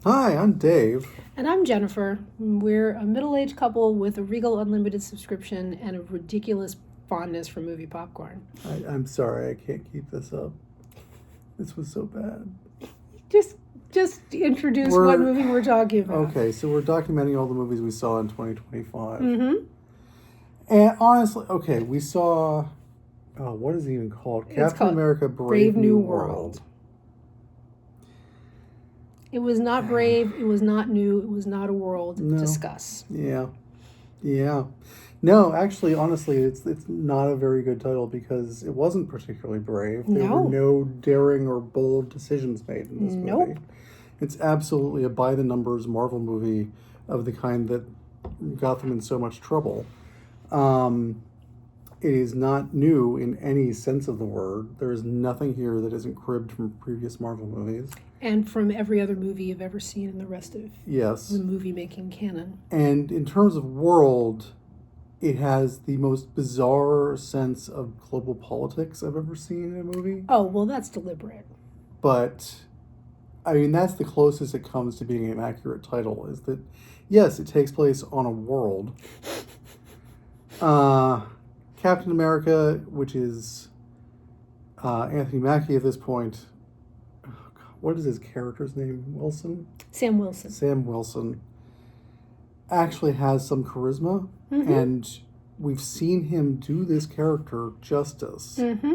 Hi, I'm Dave. And I'm Jennifer. We're a middle aged couple with a Regal Unlimited subscription and a ridiculous fondness for movie popcorn. I'm sorry I can't keep this up. This was so bad. Just just introduce what We're movie we're talking about. okay, so we're documenting all the movies we saw in 2025. Mm-hmm. And honestly, okay, we saw what is it even called? It's Captain called America Brave Brave New New World. World. It was not brave, it was not new, it was not a world. No. Discuss. Yeah. Yeah. No, actually, honestly, it's not a very good title because it wasn't particularly brave. There were No. no daring or bold decisions made in this Nope. movie. It's absolutely a by the numbers Marvel movie of the kind that got them in so much trouble. Um, it is not new in any sense of the word. There is nothing here that isn't cribbed from previous Marvel movies. And from every other movie you've ever seen in the rest of the Yes. movie making canon. And in terms of world, it has the most bizarre sense of global politics I've ever seen in a movie. Oh, well, that's deliberate. But I mean, that's the closest it comes to being an accurate title. Is that yes, it takes place on a world. Uh, Captain America, which is Anthony Mackie at this point. What is his character's name? Wilson? Sam Wilson. Sam Wilson actually has some charisma, Mm-hmm. and we've seen him do this character justice. Mm-hmm.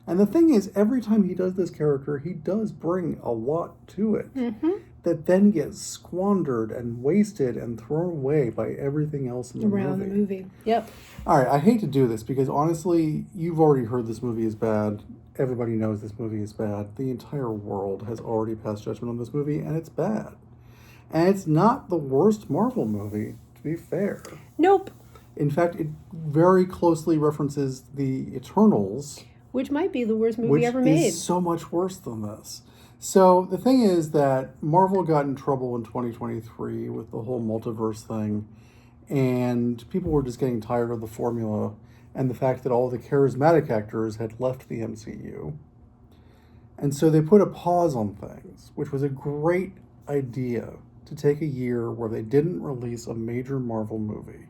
And the thing is, every time he does this character, he does bring a lot to it Mm-hmm. that then gets squandered and wasted and thrown away by everything else in the Around movie. the movie. Yep. All right, I hate to do this because honestly, you've already heard this movie is bad. Everybody knows this movie is bad. The entire world has already passed judgment on this movie, and it's bad. And it's not the worst Marvel movie, to be fair. Nope. In fact, it very closely references the Eternals, Which might be the worst movie which ever made. is so much worse than this. So the thing is that Marvel got in trouble in 2023 with the whole multiverse thing, and people were just getting tired of the formula and the fact that all the charismatic actors had left the MCU. And so they put a pause on things, which was a great idea to take a year where they didn't release a major Marvel movie.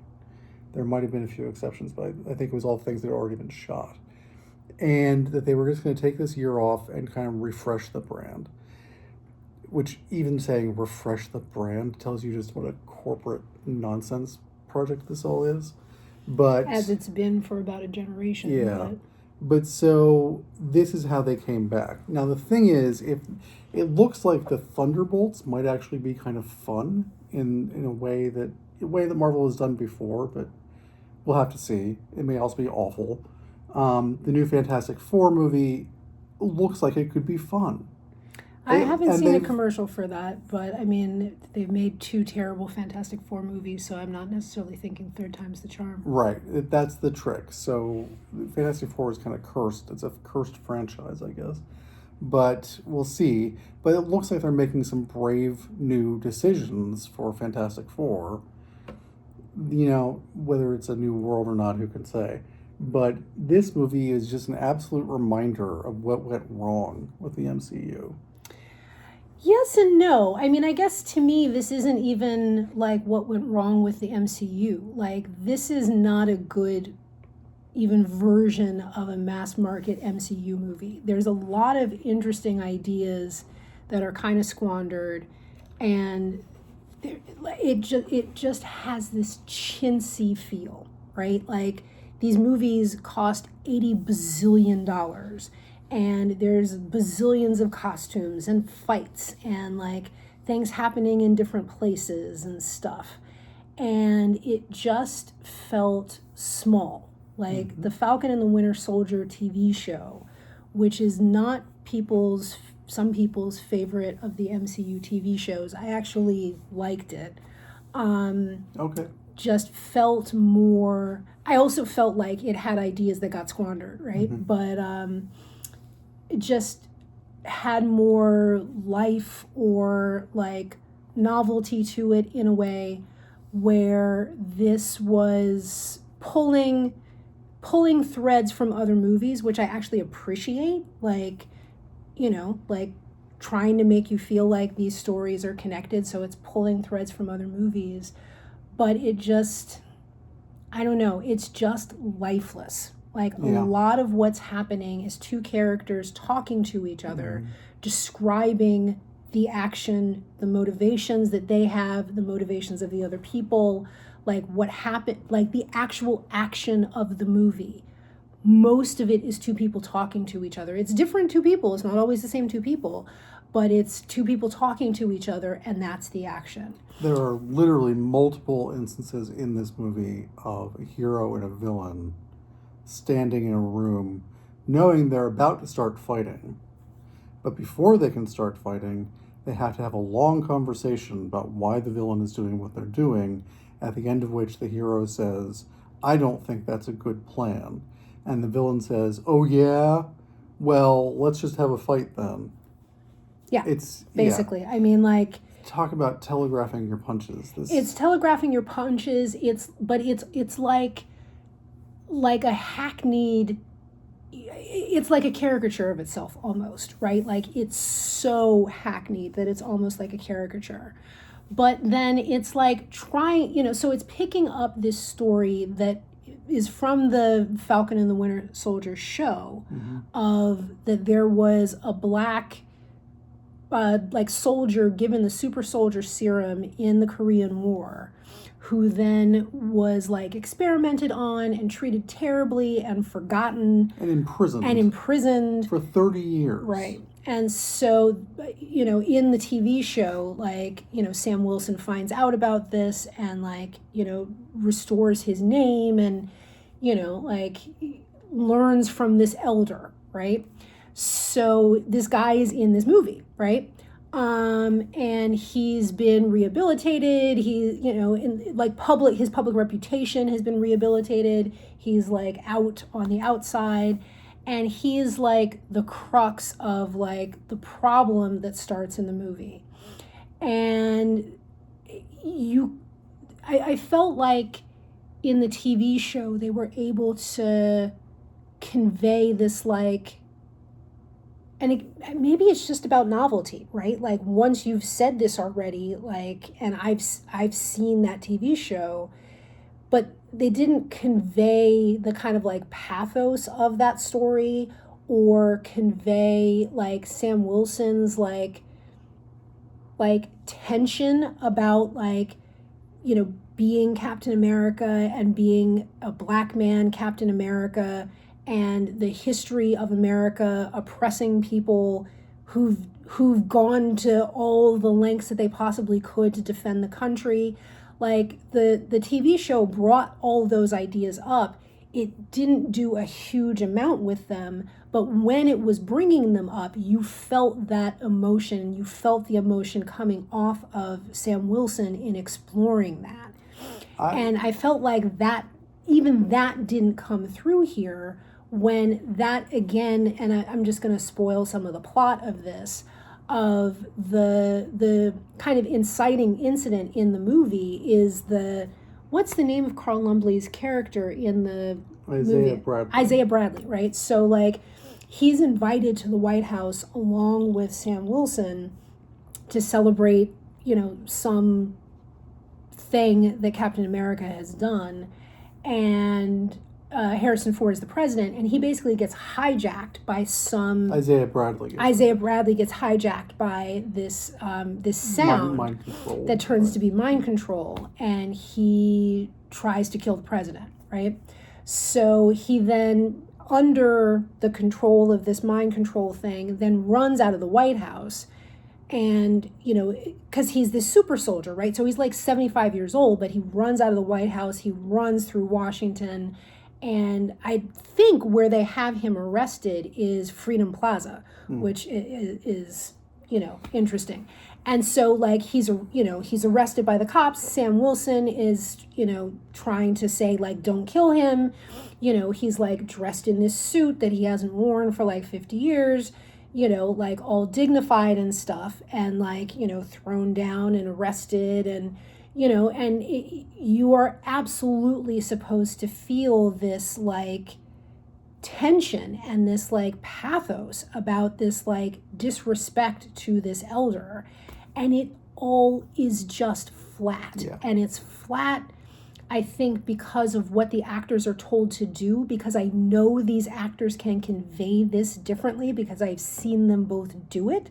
There might have been a few exceptions, but I think it was all things that had already been shot. And that they were just going to take this year off and kind of refresh the brand. Which, even saying refresh the brand tells you just what a corporate nonsense project this all is. But As it's been for about a generation. yeah. But so this is how they came back. Now the thing is, if it looks like the Thunderbolts might actually be kind of fun in a way that Marvel has done before, but we'll have to see. It may also be awful. The new Fantastic Four movie looks like it could be fun. I haven't seen a they've- commercial for that, but I mean, they've made two terrible Fantastic Four movies, so I'm not necessarily thinking third time's the charm. Right, that's the trick. So Fantastic Four is kind of cursed. It's a cursed franchise, I guess. But we'll see. But it looks like they're making some brave new decisions for Fantastic Four. You know, whether it's a new world or not, who can say? But this movie is just an absolute reminder of what went wrong with the MCU. Yes and no. I mean, I guess to me, this isn't even like what went wrong with the MCU. Like, this is not a good, even version of a mass market MCU movie. There's a lot of interesting ideas that are kind of squandered, and it just has this chintzy feel, right? Like, these movies cost $80 bazillion, and there's bazillions of costumes and fights and like things happening in different places and stuff, and it just felt small, like the Falcon and the Winter Soldier TV show, which is not some people's favorite of the MCU TV shows. I actually liked it. Okay. Just felt more. I also felt like it had ideas that got squandered, right? But it just had more life or like novelty to it in a way where this was pulling threads from other movies, which I actually appreciate. Like, like trying to make you feel like these stories are connected, so it's pulling threads from other movies. But it just, I don't know, it's just lifeless. Like a lot of what's happening is two characters talking to each other, describing the action, the motivations that they have, the motivations of the other people, like what happened, like the actual action of the movie. Most of it is two people talking to each other. It's different two people. It's not always the same two people, but it's two people talking to each other, and that's the action. There are literally multiple instances in this movie of a hero and a villain standing in a room knowing they're about to start fighting. But before they can start fighting, they have to have a long conversation about why the villain is doing what they're doing, at the end of which the hero says, "I don't think that's a good plan." And the villain says, "Oh yeah? Well, let's just have a fight then." Yeah, it's basically. I mean, like, talk about telegraphing your punches. It's telegraphing your punches. It's like a hackneyed. It's like a caricature of itself almost, right? Like it's so hackneyed that it's almost like a caricature. But then it's like trying, so it's picking up this story that is from the Falcon and the Winter Soldier show, of that there was a black soldier given the super soldier serum in the Korean War, who then was like experimented on and treated terribly and forgotten and imprisoned for 30 years. Right. And so, in the TV show, Sam Wilson finds out about this and restores his name and, learns from this elder, right? So this guy is in this movie, right? And he's been rehabilitated. He, his public reputation has been rehabilitated. He's out on the outside, and he's the crux of the problem that starts in the movie. And I felt like in the TV show they were able to convey this and maybe it's just about novelty, right? Like once you've said this already, and I've seen that TV show, but they didn't convey the kind of pathos of that story, or convey Sam Wilson's tension about being Captain America and being a black man Captain America, and the history of America oppressing people who've gone to all the lengths that they possibly could to defend the country. The TV show brought all those ideas up. It didn't do a huge amount with them, but when it was bringing them up, you felt that emotion. You felt the emotion coming off of Sam Wilson in exploring that. And I felt like that, even that didn't come through here, when that again, and I'm just going to spoil some of the plot of this, of the kind of inciting incident in the movie is what's the name of Carl Lumbly's character in the movie? Bradley. Isaiah Bradley, right? So he's invited to the White House along with Sam Wilson to celebrate, some thing that Captain America has done, and Harrison Ford is the president, and he basically gets hijacked by some... Isaiah Bradley gets hijacked by this sound mind control, that turns to be mind control, and he tries to kill the president, right? So he then, under the control of this mind control thing, then runs out of the White House, and, because he's this super soldier, right? So he's 75 years old, but he runs out of the White House, he runs through Washington. And I think where they have him arrested is Freedom Plaza, which is interesting. And so he's arrested by the cops. Sam Wilson is, trying to say don't kill him. He's dressed in this suit that he hasn't worn for 50 years, all dignified and stuff, and thrown down and arrested, and you are absolutely supposed to feel this tension and this pathos about this disrespect to this elder, and it all is just flat. Yeah. And it's flat, I think, because of what the actors are told to do, because I know these actors can convey this differently because I've seen them both do it.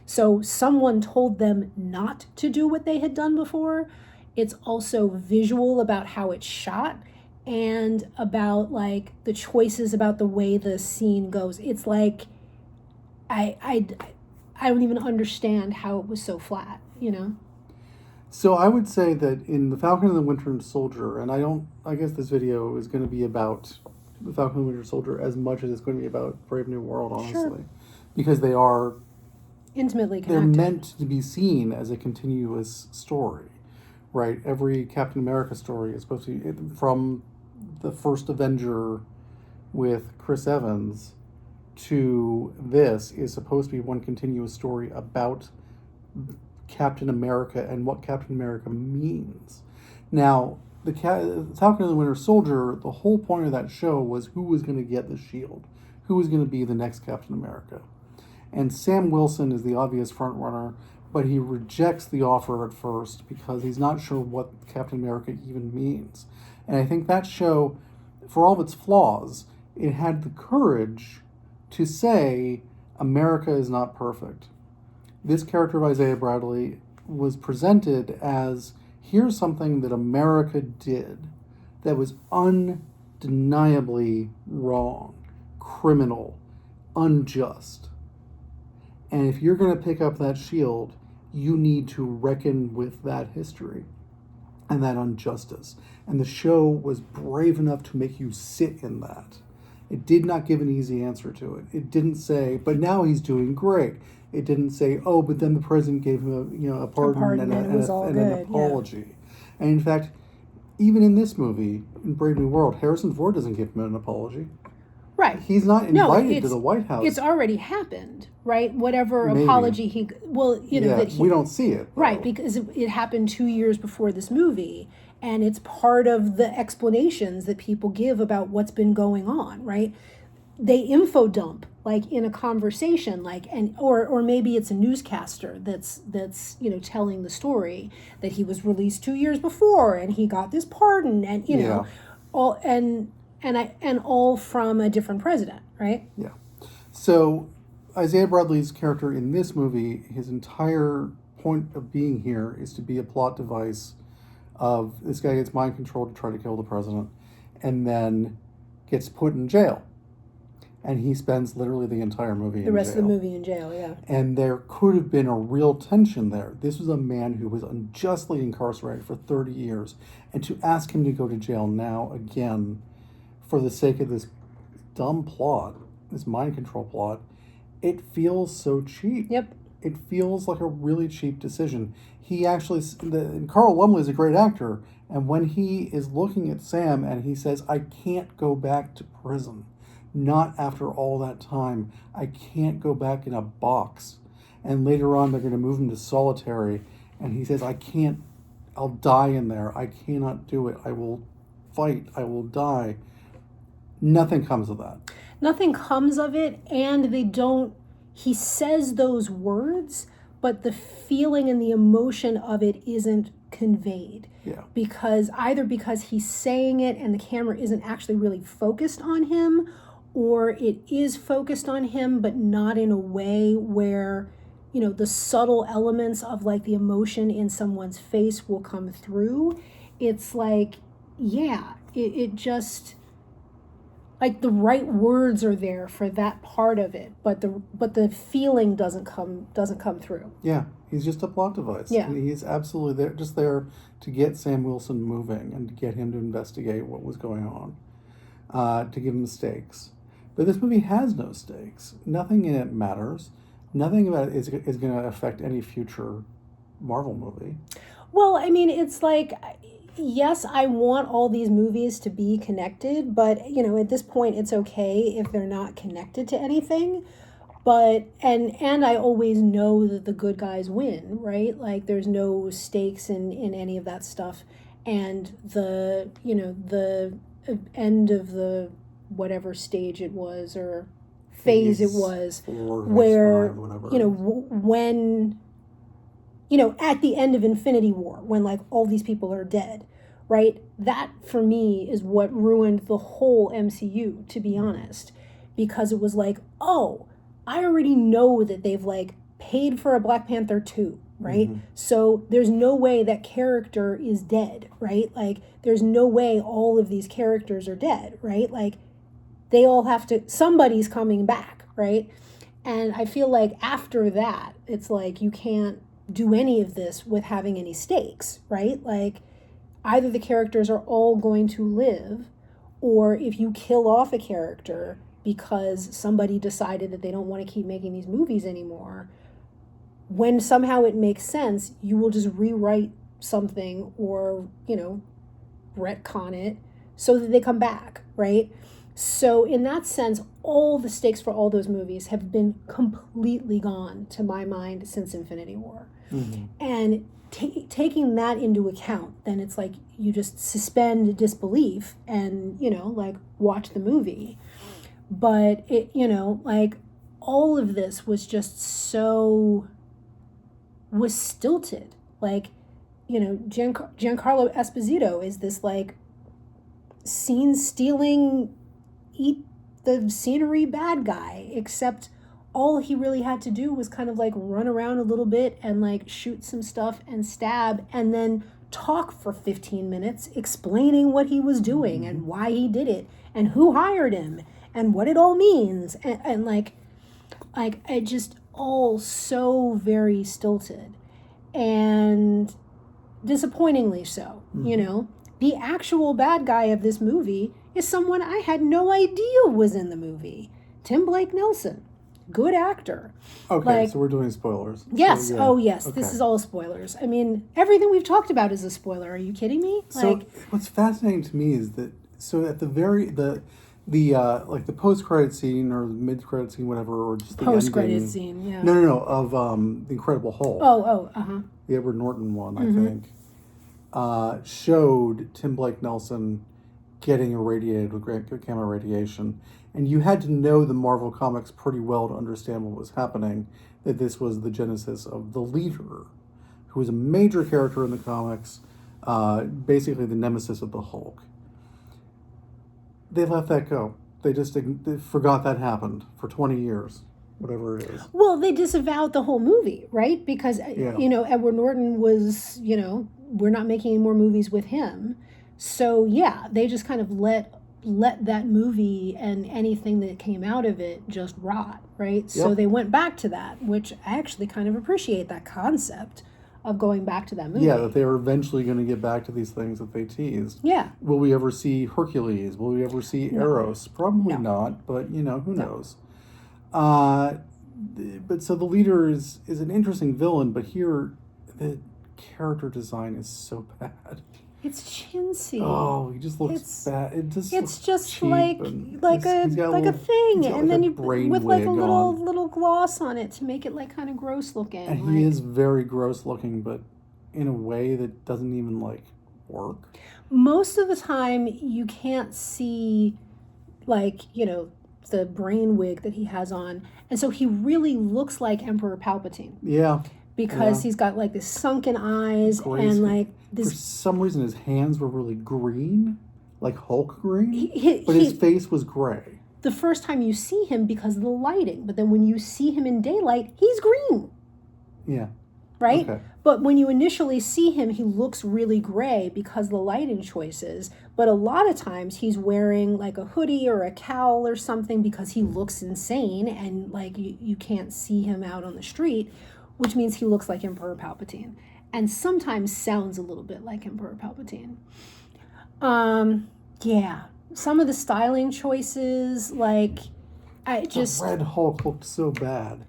So someone told them not to do what they had done before. It's also visual about how it's shot and about like the choices about the way the scene goes. It's like I don't even understand how it was so flat, you know? So I would say that in The Falcon and the Winter Soldier, and I guess this video is going to be about The Falcon and the Winter Soldier as much as it's going to be about Brave New World, honestly. Sure. Because they are, Intimately they're connected. meant to be seen as a continuous story, right? Every Captain America story is supposed to be, from the first Avenger with Chris Evans to this, is supposed to be one continuous story about Captain America and what Captain America means. Now, the Falcon and the Winter Soldier, the whole point of that show was who was going to get the shield, who was going to be the next Captain America. And Sam Wilson is the obvious front runner, but he rejects the offer at first because he's not sure what Captain America even means. And I think that show, for all of its flaws, it had the courage to say America is not perfect. This character of Isaiah Bradley was presented as, here's something that America did that was undeniably wrong, criminal, unjust. And if you're going to pick up that shield, you need to reckon with that history and that injustice. And the show was brave enough to make you sit in that. It did not give an easy answer to it. It didn't say, but now he's doing great. It didn't say, oh, but then the president gave him a pardon and an apology. Yeah. And in fact, even in this movie, in Brave New World, Harrison Ford doesn't give him an apology. Right. He's not invited to the White House. It's already happened, right? Whatever Maybe. Apology we don't see it. Though. Right, because it happened 2 years before this movie, and it's part of the explanations that people give about what's been going on, right? They info dump like in a conversation, like, and or maybe it's a newscaster that's telling the story that he was released 2 years before and he got this pardon, and all all from a different president, right? Yeah. So Isaiah Bradley's character in this movie, his entire point of being here is to be a plot device of this guy gets mind controlled to try to kill the president and then gets put in jail. And he spends literally the entire movie in jail. The rest of the movie in jail, yeah. And there could have been a real tension there. This was a man who was unjustly incarcerated for 30 years. And to ask him to go to jail now again for the sake of this dumb plot, this mind control plot, it feels so cheap. Yep. It feels like a really cheap decision. He actually, Carl Lumbly is a great actor, and when he is looking at Sam and he says, I can't go back to prison, not after all that time, I can't go back in a box. And later on, they're going to move him to solitary, and he says, I'll die in there, I cannot do it, I will fight, I will die. Nothing comes of that. Nothing comes of it, and he says those words, but the feeling and the emotion of it isn't conveyed. Yeah. Because he's saying it and the camera isn't actually really focused on him, or it is focused on him, but not in a way where, the subtle elements of like the emotion in someone's face will come through. It's like, it just, like, the right words are there for that part of it, but the feeling doesn't come through. Yeah, he's just a plot device. Yeah. He's absolutely there to get Sam Wilson moving and to get him to investigate what was going on, to give him stakes. But this movie has no stakes. Nothing in it matters. Nothing about it is going to affect any future Marvel movie. Well, I mean, it's like, yes, I want all these movies to be connected, but, at this point, it's okay if they're not connected to anything. But, and I always know that the good guys win, right? Like, there's no stakes in any of that stuff. And the end of the whatever stage it was, or phase it was, 4, where, 5, whatever. when, at the end of Infinity War, when like all these people are dead, right? That for me is what ruined the whole MCU, to be honest, because it was like, oh, I already know that they've like paid for a Black Panther 2, right? Mm-hmm. So there's no way that character is dead, right? Like there's no way all of these characters are dead, right? Like they all have to, somebody's coming back, right? And I feel like after that, it's like you can't do any of this with having any stakes, right? Like either the characters are all going to live, or if you kill off a character because somebody decided that they don't want to keep making these movies anymore, when somehow it makes sense, you will just rewrite something or, retcon it so that they come back, right? So in that sense, all the stakes for all those movies have been completely gone, to my mind, since Infinity War. Mm-hmm. And taking that into account, then it's like you just suspend disbelief and, like watch the movie. But it, like all of this was just was stilted. Like, Giancarlo Esposito is this like scene-stealing, eat the scenery bad guy, except all he really had to do was kind of like run around a little bit and like shoot some stuff and stab and then talk for 15 minutes explaining what he was doing and why he did it and who hired him and what it all means, and like it just all so very stilted and disappointingly so. The actual bad guy of this movie is someone I had no idea was in the movie. Tim Blake Nelson. Good actor. Okay, so we're doing spoilers. Yes. So, yeah. Oh, yes. Okay. This is all spoilers. I mean, everything we've talked about is a spoiler. Are you kidding me? So what's fascinating to me is that at the very the post credit scene or the mid credit scene, whatever, or just the post credit ending, scene. Yeah. No, of the Incredible Hulk. Oh. The Edward Norton one, I think, showed Tim Blake Nelson getting irradiated with gamma radiation. And you had to know the Marvel Comics pretty well to understand what was happening, that this was the genesis of the Leader, who was a major character in the comics, basically the nemesis of the Hulk. They let that go. They forgot that happened for 20 years, whatever it is. Well, they disavowed the whole movie, right? Because, Edward Norton was, we're not making any more movies with him. So, yeah, they just kind of let that movie and anything that came out of it just rot, right? Yep. So they went back to that, which I actually kind of appreciate that concept of going back to that movie. Yeah, that they were eventually going to get back to these things that they teased. Yeah. Will we ever see Hercules? Will we ever see Eros? Probably not, but, who knows? But so the Leader is an interesting villain, but here the character design is so bad. It's chintzy. Oh, he just looks bad. It's just like a thing, and then you with like a little gloss on it to make it like kind of gross looking. And he is very gross looking, but in a way that doesn't even like work. Most of the time, you can't see the brain wig that he has on, and so he really looks like Emperor Palpatine. Yeah. Because he's got like this sunken eyes and like this. For some reason, his hands were really green, like Hulk green, but his face was gray. The first time you see him because of the lighting, but then when you see him in daylight, he's green. Yeah. Right? Okay. But when you initially see him, he looks really gray because of the lighting choices. But a lot of times he's wearing like a hoodie or a cowl or something because he looks insane and like you can't see him out on the street, which means he looks like Emperor Palpatine, and sometimes sounds a little bit like Emperor Palpatine. Yeah, some of the styling choices, like, The Red Hulk looked so bad.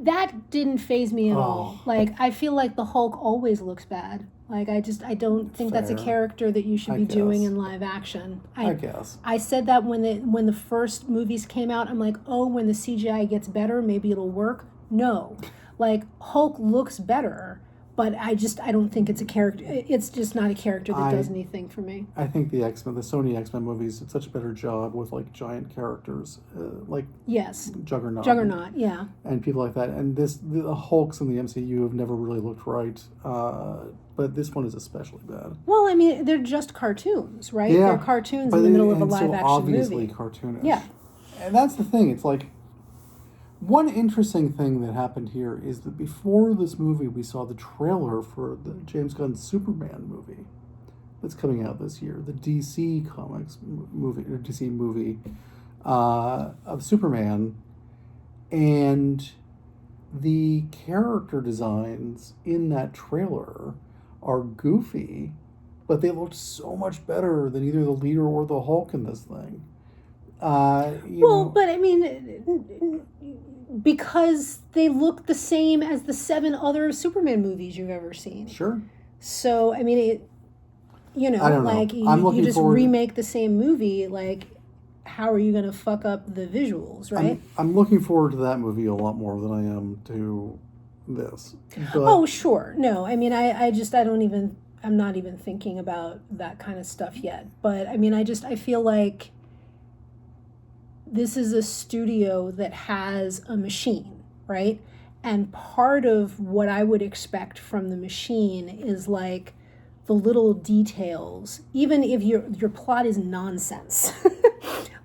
That didn't faze me at all. Like, I feel like the Hulk always looks bad. Like, I don't think that's a character that you should be doing in live action. I guess. I said that when the first movies came out. I'm like, oh, when the CGI gets better, maybe it'll work. No, like Hulk looks better, but I don't think it's a character. It's just not a character that does anything for me. I think the Sony X-Men movies did such a better job with like giant characters, like Yes, Juggernaut, yeah. and people like that. And the Hulks in the MCU have never really looked right, but this one is especially bad. Well, I mean, they're just cartoons, right? Yeah, They're cartoons in the middle of a live action obviously movie. Cartoonish. Yeah, and that's the thing. It's like one interesting thing that happened here is that before this movie, we saw the trailer for the James Gunn Superman movie that's coming out this year, the DC Comics movie or DC movie of Superman, and the character designs in that trailer are goofy, but they looked so much better than either the leader or the Hulk in this thing. But I mean, because they look the same as the 7 other Superman movies you've ever seen. Sure. So I mean, I don't like know. you just remake the same movie. Like, how are you going to fuck up the visuals, right? I'm looking forward to that movie a lot more than I am to this. But, oh, sure. No, I mean, I'm not even thinking about that kind of stuff yet. But I mean, I feel like this is a studio that has a machine, right? And part of what I would expect from the machine is like the little details, even if your plot is nonsense,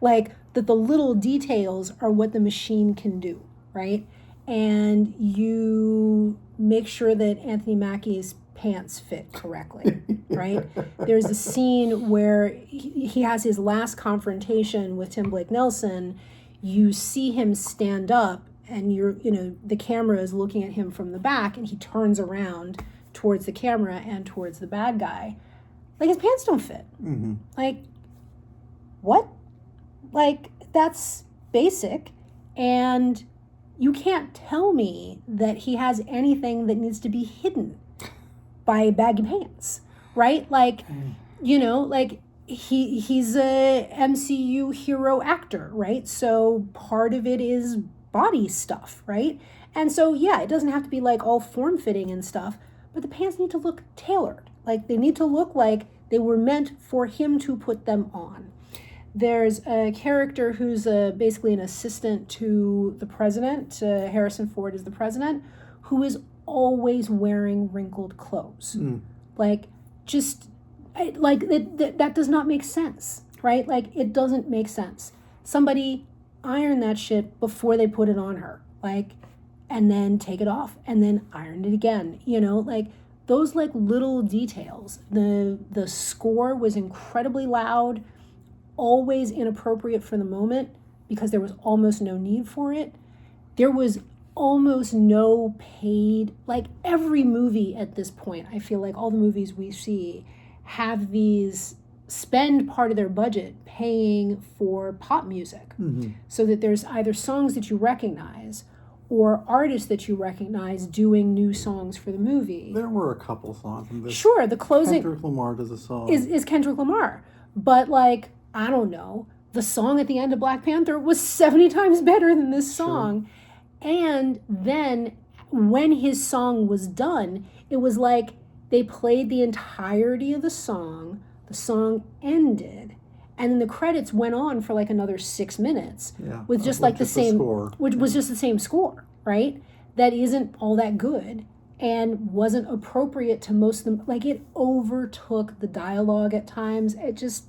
like that the little details are what the machine can do, right? And you make sure that Anthony Mackie's pants fit correctly, right? There's a scene where he has his last confrontation with Tim Blake Nelson. You see him stand up, and the camera is looking at him from the back, and he turns around towards the camera and towards the bad guy. Like, his pants don't fit. Mm-hmm. Like, what? Like, that's basic, and you can't tell me that he has anything that needs to be hidden by baggy pants, right? Like, like he's a MCU hero actor, right? So part of it is body stuff, right? And so, yeah, it doesn't have to be like all form-fitting and stuff, but the pants need to look tailored. Like, they need to look like they were meant for him to put them on. There's a character who's basically an assistant to the president. Harrison Ford is the president, who is always wearing wrinkled clothes. Like, just that does not make sense, right? Like, it doesn't make sense. Somebody iron that shit before they put it on her, like, and then take it off and then iron it again, like those like little details. The score was incredibly loud, always inappropriate for the moment because there was almost no need for it. There was almost no paid, like every movie at this point, I feel like all the movies we see have spend part of their budget paying for pop music, so that there's either songs that you recognize or artists that you recognize doing new songs for the movie. There were a couple songs in this. Sure, the closing Kendrick Lamar does a song. Is Kendrick Lamar. But like, I don't know, the song at the end of Black Panther was 70 times better than this song. Sure. And then when his song was done, it was like they played the entirety of the song ended, and then the credits went on for like another 6 minutes with just like the same score, which was just the same score, right? That isn't all that good and wasn't appropriate to most of them. Like, it overtook the dialogue at times. It just,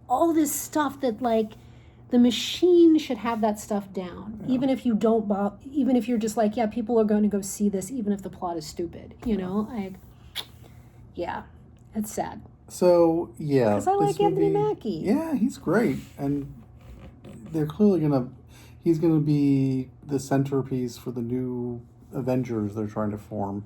all this stuff that like the machine should have that stuff down, even if you don't even if you're just like, yeah, people are going to go see this even if the plot is stupid, like, yeah, it's sad. So, yeah. Because I like Anthony Mackie. Yeah, he's great. And they're clearly he's going to be the centerpiece for the new Avengers they're trying to form.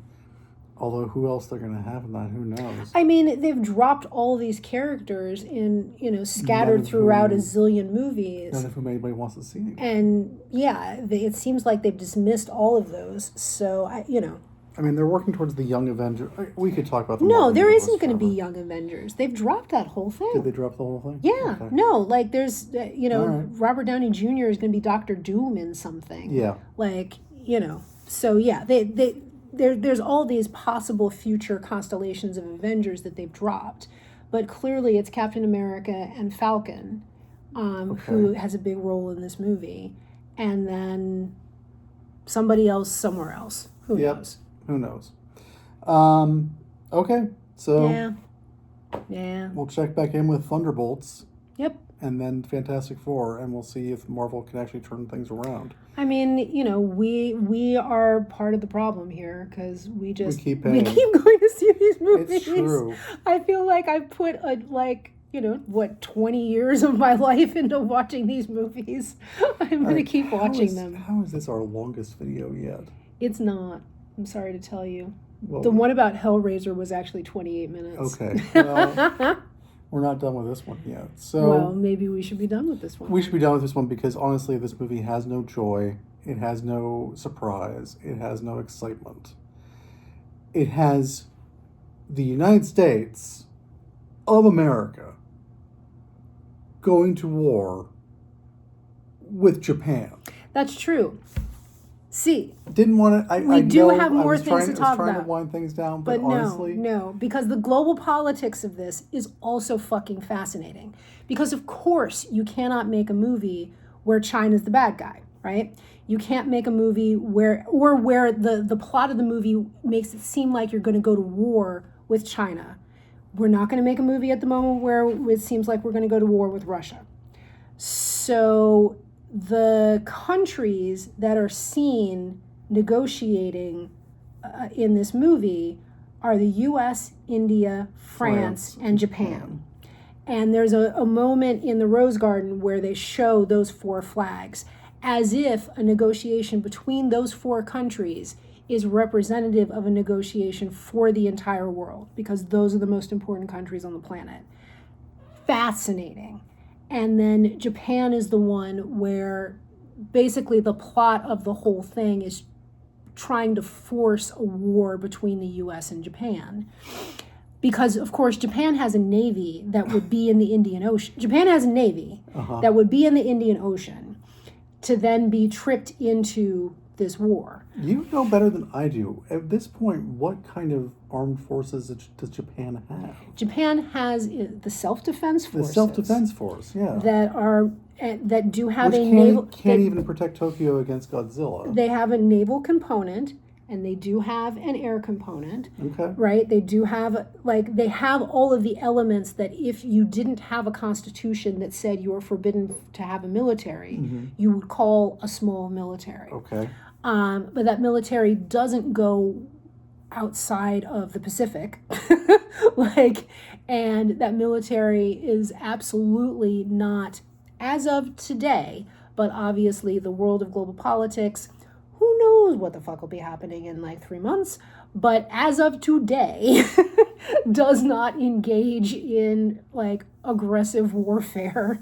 Although, who else they're going to have in that, who knows? I mean, they've dropped all these characters in, scattered throughout a zillion movies. None of whom anybody wants to see. And, yeah, it seems like they've dismissed all of those. So, I mean, they're working towards the Young Avengers. We could talk about the No, there isn't going to be Young Avengers. They've dropped that whole thing. Did they drop the whole thing? Yeah. Okay. No, like, there's, right. Robert Downey Jr. is going to be Dr. Doom in something. Yeah. Like, so, yeah, there's all these possible future constellations of Avengers that they've dropped, but clearly it's Captain America and Falcon, who has a big role in this movie, and then somebody else somewhere else. Who knows? Who knows? Okay, so yeah, we'll check back in with Thunderbolts. Yep. And then Fantastic Four, and we'll see if Marvel can actually turn things around. I mean, we are part of the problem here because we keep going to see these movies. It's true. I feel like I put 20 years of my life into watching these movies. I'm going to keep watching them. How is this our longest video yet? It's not. I'm sorry to tell you. Well, the one about Hellraiser was actually 28 minutes. Okay. Well, we're not done with this one yet. So well, maybe we should be done with this one. We should be done with this one because honestly, this movie has no joy. It has no surprise. It has no excitement. It has the United States of America going to war with Japan. That's true. See, didn't want to. We do have more things to talk trying about. To wind things down, but honestly, honestly, no, because the global politics of this is also fucking fascinating. Because of course you cannot make a movie where China's the bad guy, right? You can't make a movie where the plot of the movie makes it seem like you're going to go to war with China. We're not going to make a movie at the moment where it seems like we're going to go to war with Russia. So the countries that are seen negotiating in this movie are the U.S., India, France, and Japan. And there's a moment in the Rose Garden where they show those four flags as if a negotiation between those four countries is representative of a negotiation for the entire world, because those are the most important countries on the planet. Fascinating. And then Japan is the one where basically the plot of the whole thing is trying to force a war between the U.S. and Japan. Because, of course, Japan has a navy that would be in the Indian Ocean. Japan has a navy that would be in the Indian Ocean to then be tricked into this war. You know better than I do. At this point, what kind of armed forces does Japan have? Japan has the self-defense forces. The self-defense force, yeah. That do have Which a naval... can't even protect Tokyo against Godzilla. They have a naval component, and they do have an air component. Okay. Right? They do have, they have all of the elements that if you didn't have a constitution that said you were forbidden to have a military, you would call a small military. Okay. But that military doesn't go outside of the Pacific. And that military is absolutely not, as of today, but obviously the world of global politics, who knows what the fuck will be happening in 3 months, but as of today, does not engage in aggressive warfare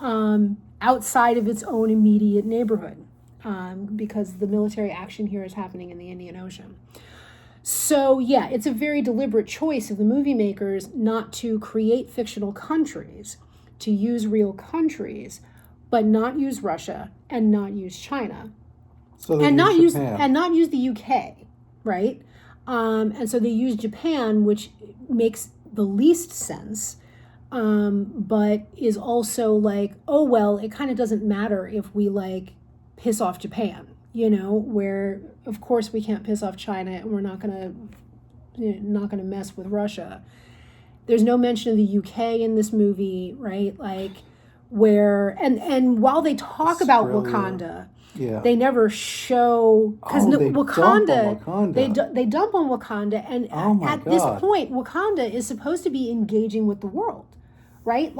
outside of its own immediate neighborhood. Because the military action here is happening in the Indian Ocean. So yeah, it's a very deliberate choice of the movie makers not to create fictional countries, to use real countries, but not use Russia and not use China. So and not use the UK, right? And so they use Japan, which makes the least sense, but is also oh well, it kind of doesn't matter if we piss off Japan, where of course we can't piss off China, and we're not gonna mess with Russia. There's no mention of the UK in this movie, right? Where and while they talk about Wakanda, they never show, because Wakanda, they dump on Wakanda, and at this point, Wakanda is supposed to be engaging with the world, right?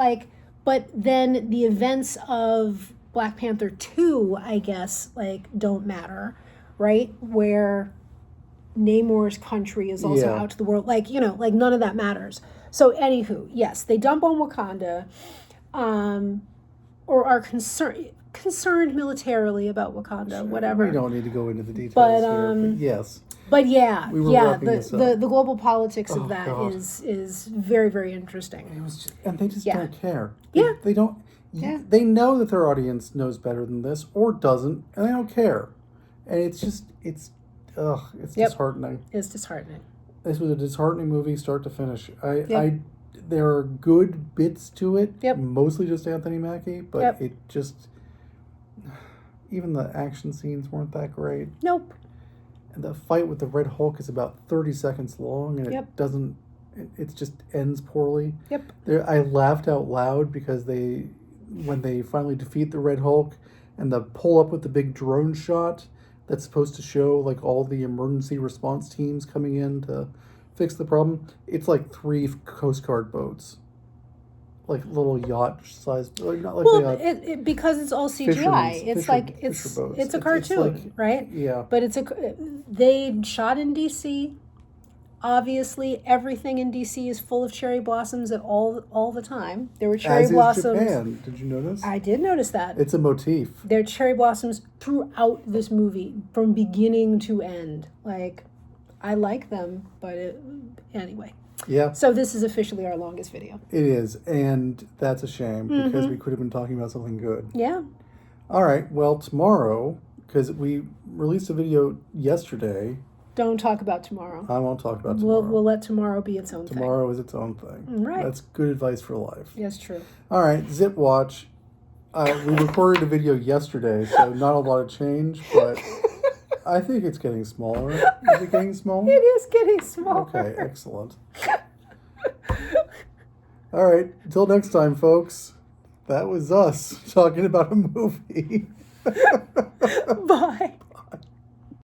But then the events of Black Panther 2, I guess, don't matter, right? Where Namor's country is also out to the world. None of that matters. So, anywho, yes, they dump on Wakanda, or are concerned militarily about Wakanda, whatever. We don't need to go into the details here, but yes. But yeah, the global politics of that is very, very interesting. And they just don't care. They don't. Yeah. They know that their audience knows better than this or doesn't, and they don't care. And it's it's Yep. disheartening. It's disheartening. This was a disheartening movie, start to finish. Yep. There are good bits to it. Yep. Mostly just Anthony Mackie, but Yep. it just, even the action scenes weren't that great. Nope. And the fight with the Red Hulk is about 30 seconds long, and Yep. it doesn't. It just ends poorly. Yep. I laughed out loud because when they finally defeat the Red Hulk, and the pull up with the big drone shot that's supposed to show like all the emergency response teams coming in to fix the problem. It's like 3 Coast Guard boats, like little yacht sized, not like Well, they because it's all CGI. It's like fisher boats. it's a cartoon, like, right? yeah. But they shot in DC. Obviously, everything in DC is full of cherry blossoms at all the time. There were cherry As blossoms. is Japan. Did you notice? I did notice that. It's a motif. There are cherry blossoms throughout this movie, from beginning to end. Like, I like them, but anyway. Yeah, So this is officially our longest video. it is, and that's a shame Mm-hmm. because we could have been talking about something good. Yeah. All right, well, tomorrow, because we released a video yesterday, Don't talk about tomorrow. I won't talk about tomorrow. We'll let tomorrow be its own thing. Tomorrow is its own thing. Right. That's good advice for life. Yes, true. All right, Zip Watch. We recorded a video yesterday, so not a lot of change, but I think it's getting smaller. Is it getting smaller? It is getting smaller. Okay, excellent. All right, until next time, folks. That was us talking about a movie. Bye.